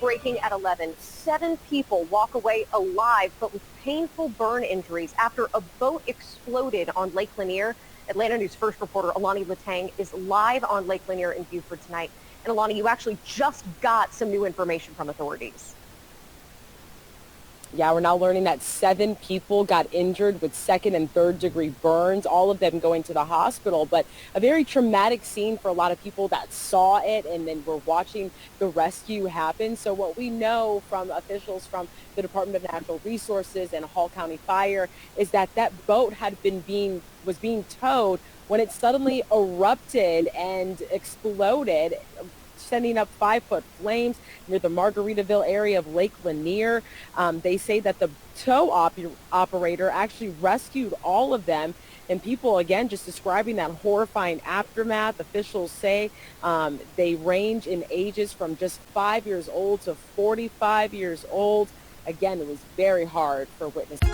breaking at 11. 7 people walk away alive, but with painful burn injuries after a boat exploded on Lake Lanier. Atlanta News First reporter Alani Latang is live on Lake Lanier in Buford tonight. And Alani, you actually just got some new information from authorities. Yeah, we're now learning that 7 people got injured with 2nd and 3rd degree burns, all of them going to the hospital. But a very traumatic scene for a lot of people that saw it and then were watching the rescue happen. So what we know from officials from the Department of Natural Resources and Hall County Fire is that that boat was being towed when it suddenly erupted and exploded, sending up 5-foot flames near the Margaritaville area of Lake Lanier. They say that the tow operator actually rescued all of them, and people, again, just describing that horrifying aftermath. Officials say they range in ages from just 5 years old to 45 years old. Again, it was very hard for witnesses.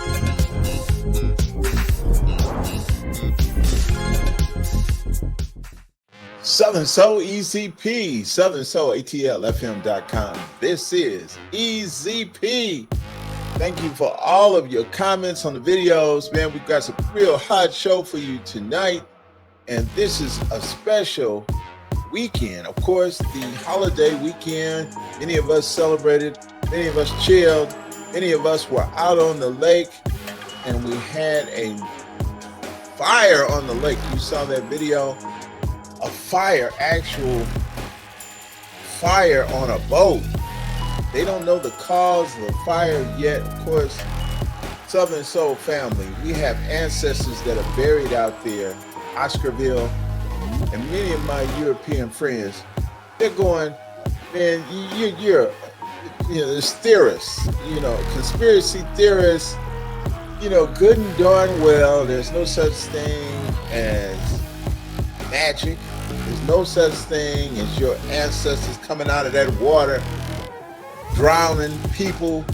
Southern Soul EZP, Southern Soul ATLFM.com. This is EZP. Thank you for all of your comments on the videos. Man, we've got some real hot show for you tonight. And this is a special weekend. Of course, the holiday weekend. Many of us celebrated, many of us chilled, many of us were out on the lake, and we had a fire on the lake. You saw that video. A fire, actual fire on a boat. They don't know the cause of the fire yet. Of course, Southern Soul family, we have ancestors that are buried out there, Oscarville, and many of my European friends, they're going, man, you're there's theorists, conspiracy theorists, good and darn well, there's no such thing as magic. There's no such thing as your ancestors coming out of that water, drowning people.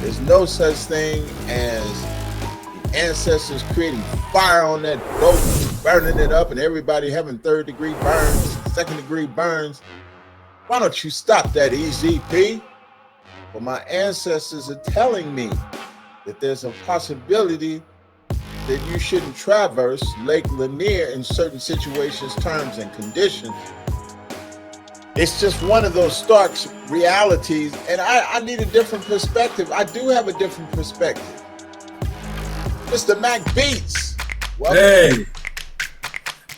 There's no such thing as the ancestors creating fire on that boat, burning it up, and everybody having 3rd degree burns, 2nd degree burns. Why don't you stop that, EZP? Well, my ancestors are telling me that there's a possibility that you shouldn't traverse Lake Lanier in certain situations, terms, and conditions. It's just one of those stark realities, and I need a different perspective. I do have a different perspective. Mr. Mac Beats. Welcome. Hey.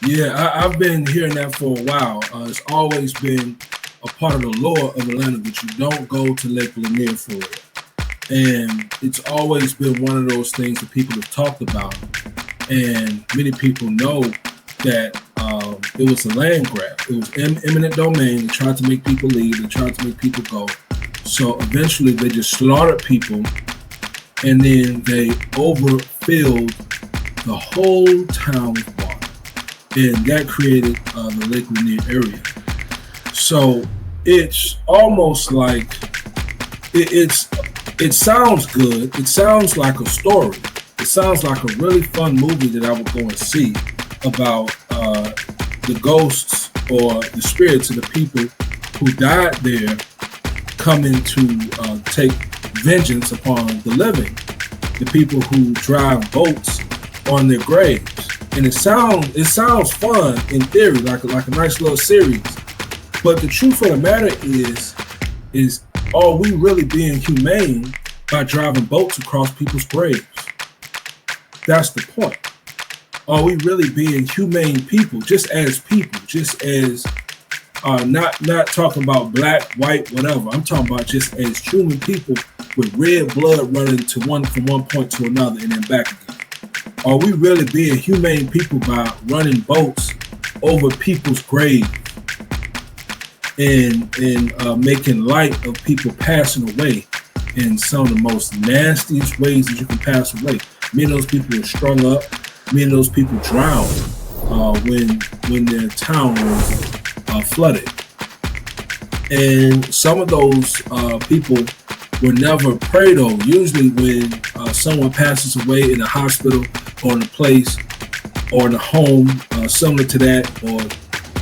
Yeah, I've been hearing that for a while. It's always been a part of the lore of Atlanta that you don't go to Lake Lanier for it. And it's always been one of those things that people have talked about. And many people know that it was a land grab. It was eminent domain. They tried to make people leave. They tried to make people go. So eventually they just slaughtered people. And then they overfilled the whole town with water. And that created the Lake Lanier area. So it's almost like it sounds good. It sounds like a story. It sounds like a really fun movie that I would go and see about the ghosts or the spirits of the people who died there coming to take vengeance upon the living, the people who drive boats on their graves. And it sounds fun in theory, like a nice little series. But the truth of the matter is are we really being humane by driving boats across people's graves? That's the point. Are we really being humane people, just as not talking about black, white, whatever. I'm talking about just as human people with red blood running from one point to another and then back again. Are we really being humane people by running boats over people's graves and making light of people passing away in some of the most nastiest ways that you can pass away? Many of those people were strung up. Many of those people drowned when their town was flooded. And some of those people were never prayed over. Usually when someone passes away in a hospital or in a place or in a home similar to that or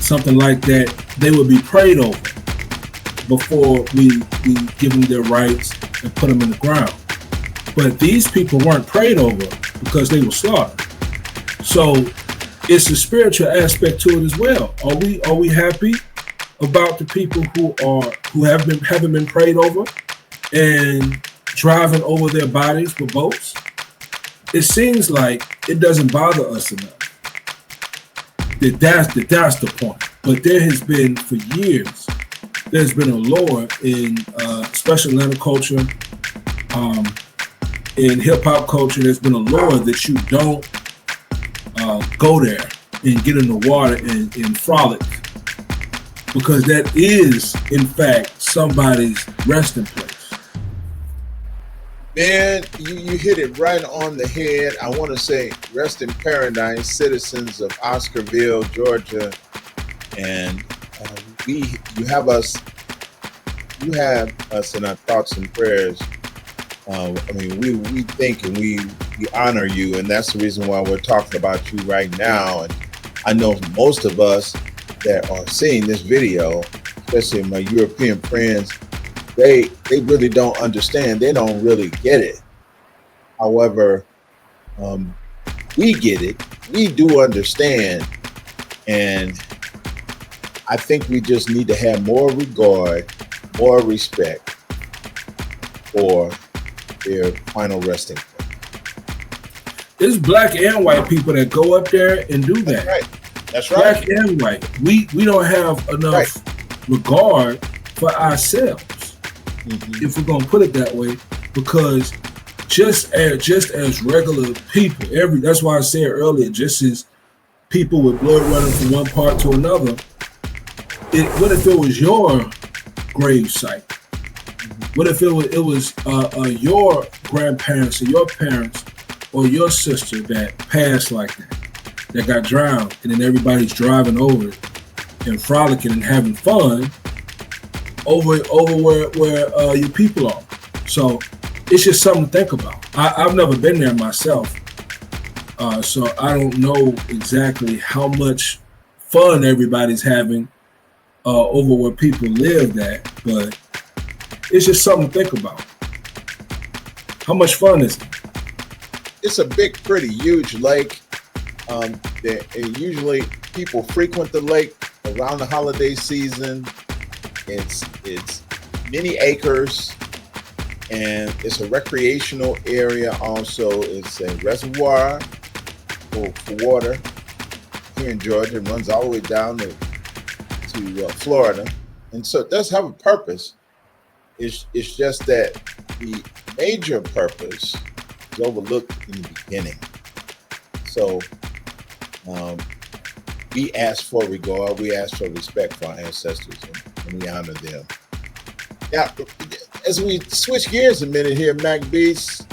something like that, they would be prayed over. before we give them their rights and put them in the ground. But these people weren't prayed over because they were slaughtered. So it's a spiritual aspect to it as well. Are we happy about the people who haven't been prayed over and driving over their bodies with boats? It seems like it doesn't bother us enough. That's the point. But there has been for years, there's been a lore in special Atlanta culture, in hip hop culture. There's been a lore that you don't go there and get in the water and frolic, because that is in fact somebody's resting place. Man, you hit it right on the head. I want to say rest in paradise, citizens of Oscarville, Georgia. And you have us in our thoughts and prayers. We think and we honor you, and that's the reason why we're talking about you right now. And I know most of us that are seeing this video, especially my European friends, they really don't understand. They don't really get it. However, we get it. We do understand. And I think we just need to have more regard, more respect for their final resting place. There's black and white people that go up there and do that. That's right. Black and white. We don't have enough regard for ourselves, if we're gonna put it that way, because just as regular people, that's why I said earlier, just as people with blood running from one part to another, what if it was your grave site? What if it was your grandparents or your parents or your sister that passed like that got drowned, and then everybody's driving over it and frolicking and having fun over where your people are. So it's just something to think about. I've never been there myself, so I don't know exactly how much fun everybody's having over where people live at, but it's just something to think about. How much fun is it? It's a big, pretty huge lake. Usually people frequent the lake around the holiday season. It's many acres, and it's a recreational area. Also, it's a reservoir for water here in Georgia. It runs all the way down to Florida, and so it does have a purpose. It's just that the major purpose is overlooked in the beginning. So we ask for regard, we ask for respect for our ancestors, and we honor them. Now, as we switch gears a minute here, Mac Beast,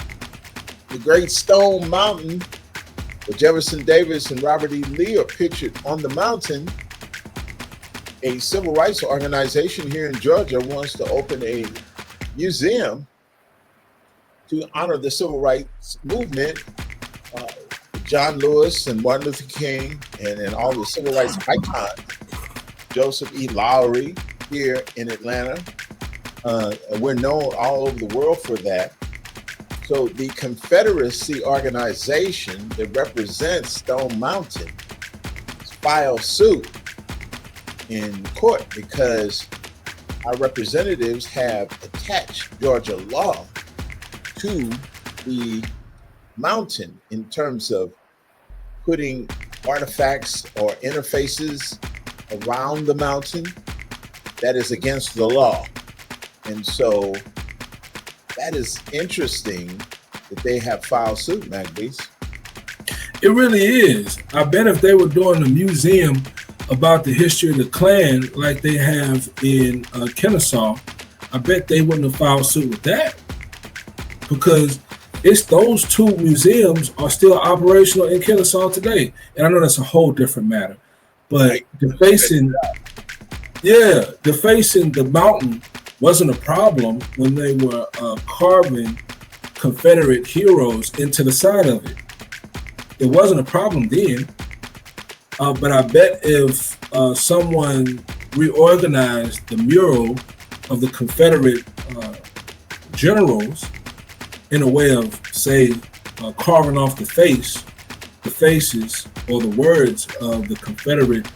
the Great Stone Mountain, where Jefferson Davis and Robert E. Lee are pictured on the mountain, a civil rights organization here in Georgia wants to open a museum to honor the civil rights movement, John Lewis and Martin Luther King, and all the civil rights icons, Joseph E. Lowry here in Atlanta. We're known all over the world for that. So the Confederacy organization that represents Stone Mountain filed suit in court because our representatives have attached Georgia law to the mountain in terms of putting artifacts or interfaces around the mountain that is against the law. And so that is interesting that they have filed suit, Magbees. It really is. I bet if they were doing a museum about the history of the Klan like they have in Kennesaw, I bet they wouldn't have filed suit with that, because it's those two museums are still operational in Kennesaw today. And I know that's a whole different matter, but defacing the mountain wasn't a problem when they were carving Confederate heroes into the side of it. It wasn't a problem then. But I bet if someone reorganized the mural of the Confederate generals in a way of, say, carving off the faces or the words of the Confederate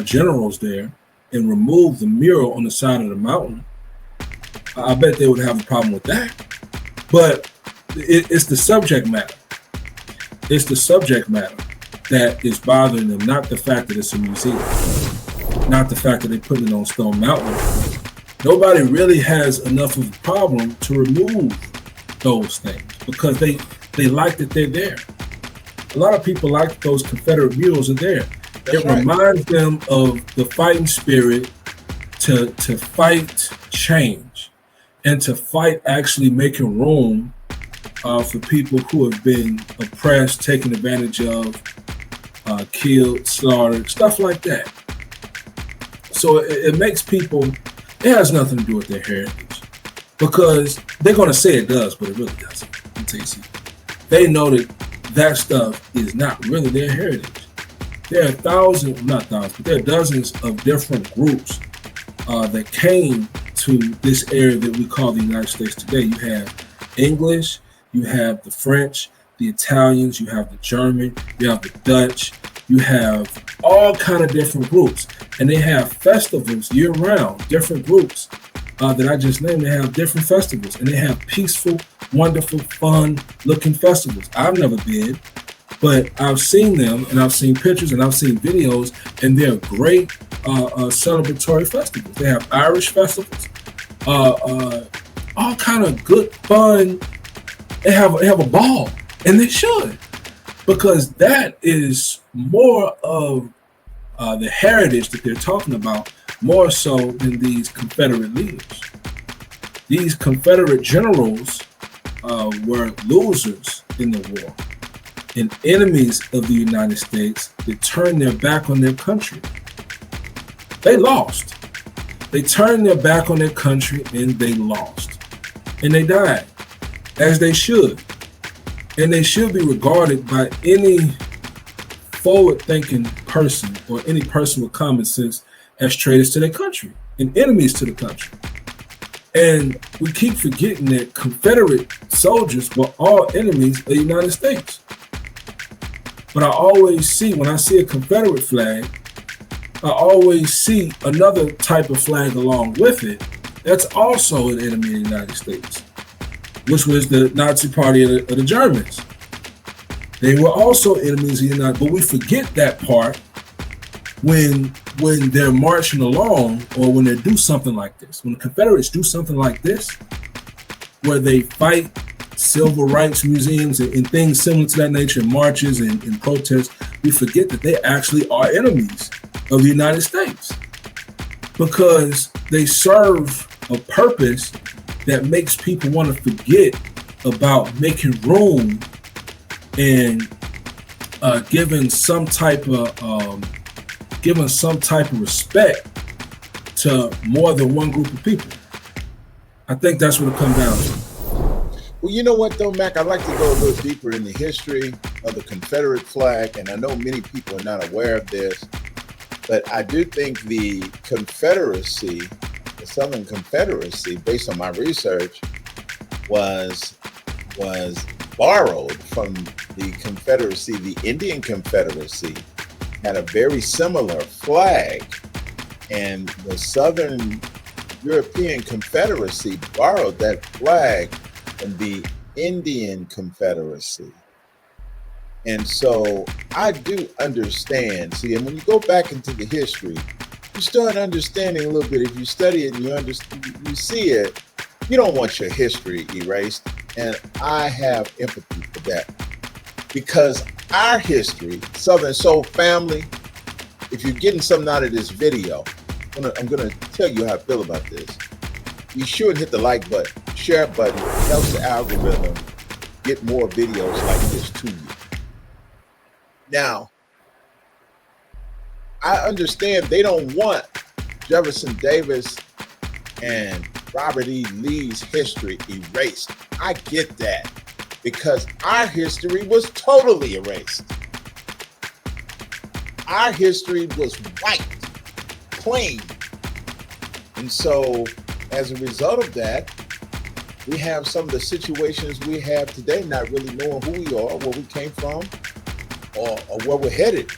generals there, and remove the mural on the side of the mountain, I bet they would have a problem with that. But it's the subject matter. It's the subject matter that is bothering them, not the fact that it's a museum, not the fact that they put it on Stone Mountain. Nobody really has enough of a problem to remove those things because they like that they're there. A lot of people like those Confederate murals are there. It reminds them of the fighting spirit to fight change and to fight actually making room for people who have been oppressed, taken advantage of, killed, slaughtered, stuff like that. So it makes people, it has nothing to do with their heritage because they're going to say it does, but it really doesn't. Let me tell you something. They know that stuff is not really their heritage. There are there are dozens of different groups that came to this area that we call the United States today. You have English, you have the French, the Italians, you have the German, you have the Dutch, you have all kind of different groups. And they have festivals year round, different groups that I just named. They have different festivals and they have peaceful, wonderful, fun looking festivals. I've never been, but I've seen them and I've seen pictures and I've seen videos, and they're great celebratory festivals. They have Irish festivals, all kind of good fun. They have a ball, and they should, because that is more of the heritage that they're talking about, more so than these Confederate leaders. These Confederate generals were losers in the war and enemies of the United States that turned their back on their country. They lost. They turned their back on their country and they lost. And they died, as they should. And they should be regarded by any forward-thinking person or any person with common sense as traitors to their country and enemies to the country. And we keep forgetting that Confederate soldiers were all enemies of the United States. But I always see, when I see a Confederate flag, I always see another type of flag along with it that's also an enemy of the United States, which was the Nazi Party of the Germans. They were also enemies of the United States, but we forget that part when they're marching along or when they do something like this. When the Confederates do something like this, where they fight civil rights museums and things similar to that nature, marches and protests, we forget that they actually are enemies of the United States because they serve a purpose that makes people want to forget about making room and giving some type of respect to more than one group of people. I think that's what it comes down to. Well, you know what, though, Mac? I'd like to go a little deeper in the history of the Confederate flag, and I know many people are not aware of this, but I do think the Confederacy, the Southern Confederacy, based on my research, was borrowed from the Confederacy. The Indian Confederacy had a very similar flag, and the Southern European Confederacy borrowed that flag from the Indian Confederacy. And so I do understand. See, and when you go back into the history, you start understanding a little bit. If you study it and you see it, you don't want your history erased. And I have empathy for that. Because our history, Southern Soul family, if you're getting something out of this video, I'm gonna tell you how I feel about this. Be sure and hit the like button, share button. It helps the algorithm get more videos like this to you. Now, I understand they don't want Jefferson Davis and Robert E. Lee's history erased. I get that, because our history was totally erased. Our history was white, clean. And so as a result of that, we have some of the situations we have today, not really knowing who we are, where we came from, or where we're headed.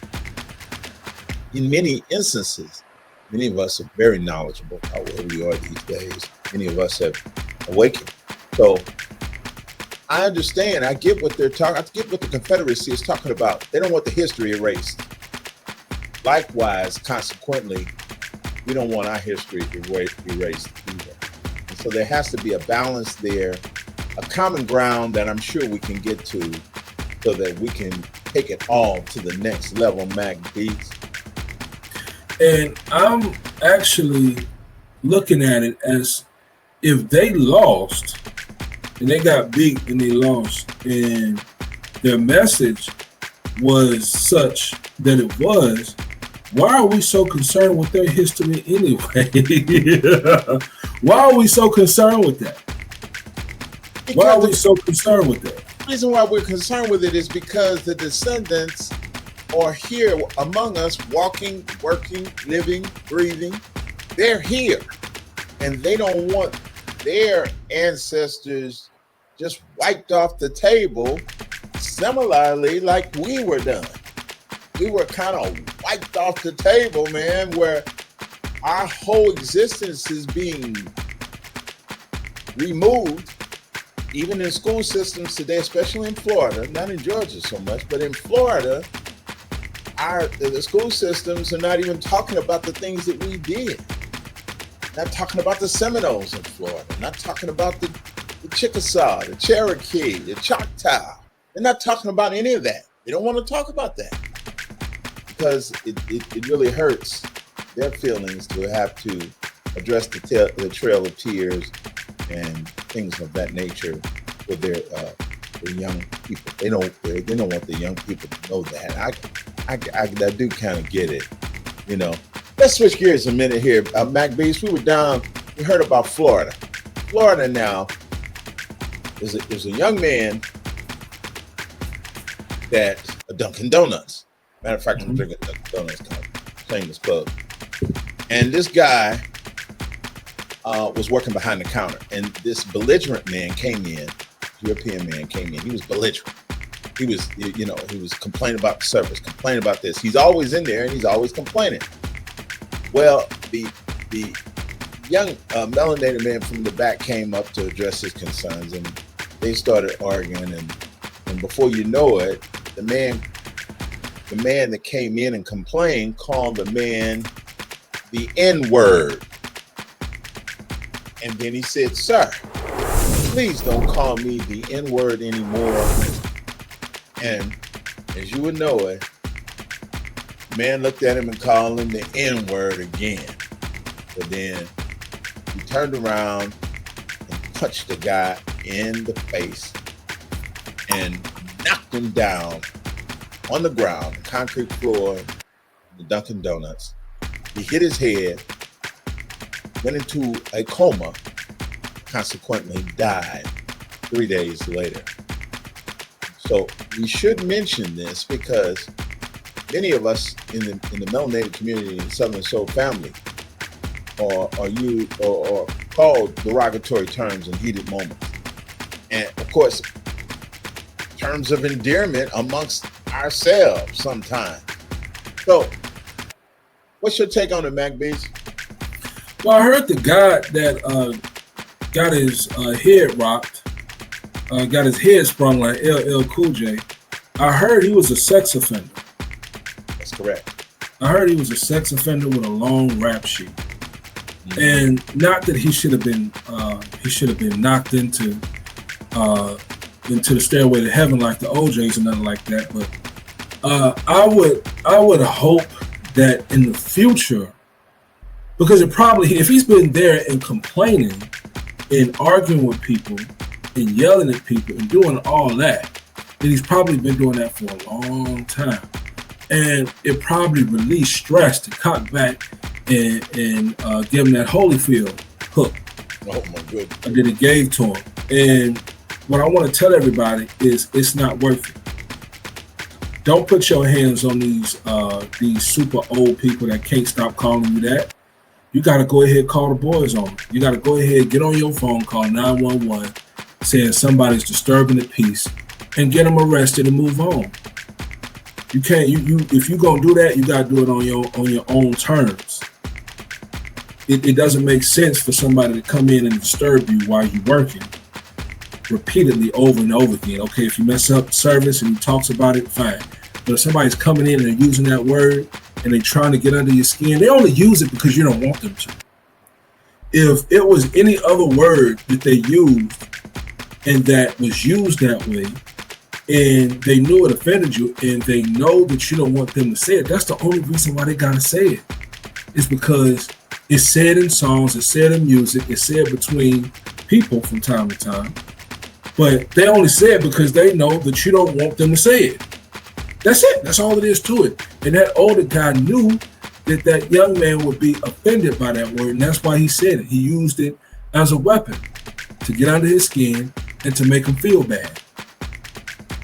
In many instances, many of us are very knowledgeable about where we are these days. Many of us have awakened. So I understand. I get what they're talking. I get what the Confederacy is talking about. They don't want the history erased. Likewise, consequently, we don't want our history erased either. And so there has to be a balance there, a common ground that I'm sure we can get to, so that we can take it all to the next level, Mac Beats. And I'm actually looking at it as if they lost and they got beat and they lost, and their message was such that it was, why are we so concerned with their history anyway? Why are we so concerned with that? Why are we so concerned with that? The reason why we're concerned with it is because the descendants are here among us, walking, working, living, breathing. They're here, and they don't want their ancestors just wiped off the table, similarly like we were done. We were kind of wiped off the table, man, where our whole existence is being removed, even in school systems today, especially in Florida, not in Georgia so much, but in Florida, the school systems are not even talking about the things that we did. Not talking about the Seminoles in Florida, not talking about the Chickasaw, the Cherokee, the Choctaw. They're not talking about any of that. They don't want to talk about that because it really hurts their feelings to have to address the trail of tears and things of that nature with their young people. They don't want the young people to know that. I do kind of get it, you know. Let's switch gears a minute here. Mac Beast, we heard about Florida. Florida now is a young man that a Dunkin Donuts. Matter of fact, I'm drinking Dunkin Donuts, playing this club. And this guy was working behind the counter, and this belligerent man came in, European man came in. He was belligerent. He was complaining about the service, complaining about this. He's always in there and he's always complaining. Well, the young melanated man from the back came up to address his concerns, and they started arguing. And before you know it, the man that came in and complained called the man the N-word. And then he said, "Sir, please don't call me the N-word anymore." And as you would know it, man looked at him and called him the N-word again. But then he turned around and punched the guy in the face and knocked him down on the ground, the concrete floor, the Dunkin Donuts. He hit his head, went into a coma, consequently died 3 days later. So we should mention this because many of us in the melanated community in Southern Soul family are called derogatory terms in heated moments. And of course, terms of endearment amongst ourselves sometimes. So what's your take on it, Mac Beats? Well, I heard the guy that got his head rocked, got his head sprung like LL Cool J. I heard he was a sex offender. That's correct. I heard he was a sex offender with a long rap sheet. Mm-hmm. And not that he should have been knocked into the stairway to heaven like the OJs or nothing like that. But I would hope that in the future, because it probably, if he's been there and complaining and arguing with people and yelling at people and doing all that, then he's probably been doing that for a long time. And it probably released stress to cock back and give him that Holyfield hook. Oh my goodness. That it gave to him. And what I want to tell everybody is it's not worth it. Don't put your hands on these super old people that can't stop calling you that. you got to go ahead and call the boys on them. You got to go ahead, get on your phone, call 911, saying somebody's disturbing the peace, and get them arrested and move on. You can't. You if you're gonna do that, you got to do it on your own terms. It doesn't make sense for somebody to come in and disturb you while you're working repeatedly over and over again. Okay, if you mess up service and he talks about it, fine. But if somebody's coming in and using that word and they're trying to get under your skin, they only use it because you don't want them to. If it was any other word that they used and that was used that way, and they knew it offended you, and they know that you don't want them to say it, that's the only reason why they gotta say it. It's because it's said in songs, it's said in music, it's said between people from time to time. But they only say it because they know that you don't want them to say it. That's it. That's all it is to it. And that older guy knew that that young man would be offended by that word, and that's why he said it. He used it as a weapon to get under his skin and to make him feel bad.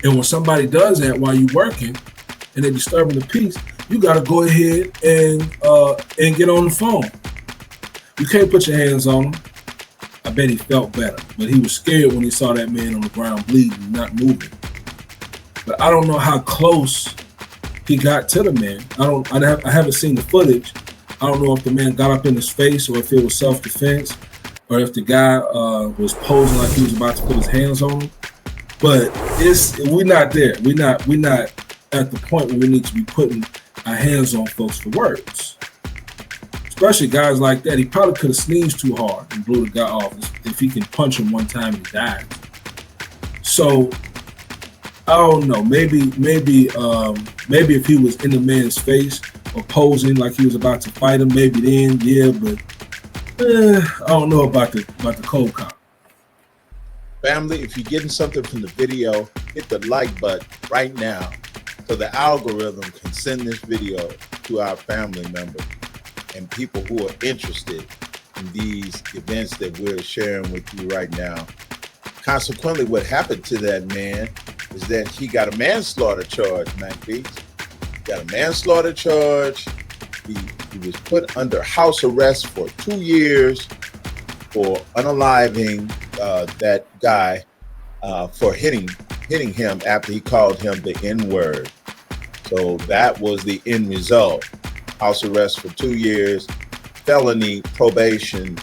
And when somebody does that while you're working and they're disturbing the peace, you got to go ahead and get on the phone. You can't put your hands on him. I bet he felt better, but he was scared when he saw that man on the ground bleeding, not moving. But I don't know how close he got to the man. I haven't seen the footage. I don't know if the man got up in his face or if it was self-defense or if the guy was posing like he was about to put his hands on him. But we're not there. We're not at the point where we need to be putting our hands on folks for words. Especially guys like that. He probably could have sneezed too hard and blew the guy off. If he can punch him one time, he dies. So I don't know. Maybe if he was in the man's face or posing like he was about to fight him, maybe then, yeah. But I don't know about the cold cop. Family, if you're getting something from the video, hit the like button right now so the algorithm can send this video to our family members and people who are interested in these events that we're sharing with you right now. Consequently, what happened to that man is that he got a manslaughter charge, Mac Beats. Got a manslaughter charge. He was put under house arrest for 2 years for unaliving that guy for hitting him after he called him the N-word. So that was the end result. House arrest for 2 years, felony probation,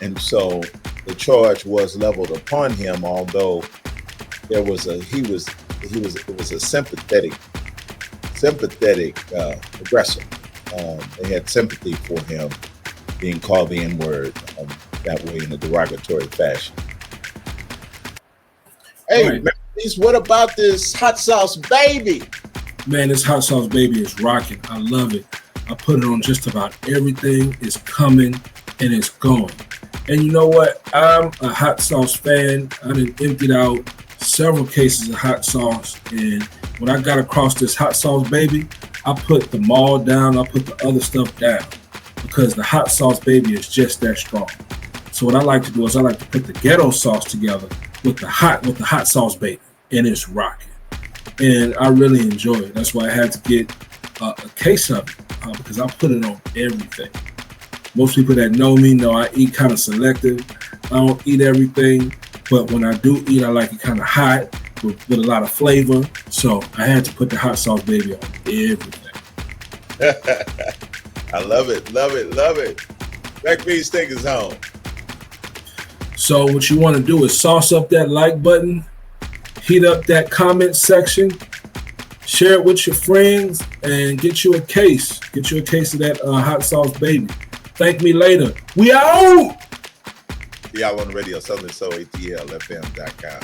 and so the charge was leveled upon him. Although it was a sympathetic aggressor. They had sympathy for him being called the N-word that way in a derogatory fashion. Hey, right. Man, what about this hot sauce baby? Man, this hot sauce baby is rocking. I love it. I put it on just about everything. It's coming and it's going. And you know what? I'm a hot sauce fan. I done emptied out several cases of hot sauce. And when I got across this hot sauce baby, I put the mall down. I put the other stuff down because the hot sauce baby is just that strong. So what I like to do is I like to put the ghetto sauce together with the hot sauce baby, and it's rocking. And I really enjoy it. That's why I had to get a case of it because I put it on everything. Most people that know me know I eat kind of selective. I don't eat everything, but when I do eat, I like it kind of hot with a lot of flavor. So I had to put the hot sauce baby on everything. I love it, love it, love it. Backbeat Stick is home. So what you want to do is sauce up that like button, heat up that comment section, share it with your friends, and get you a case. Get you a case of that hot sauce baby. Thank me later. We out! Y'all on the radio, Southern Soul, ATL, FM.com.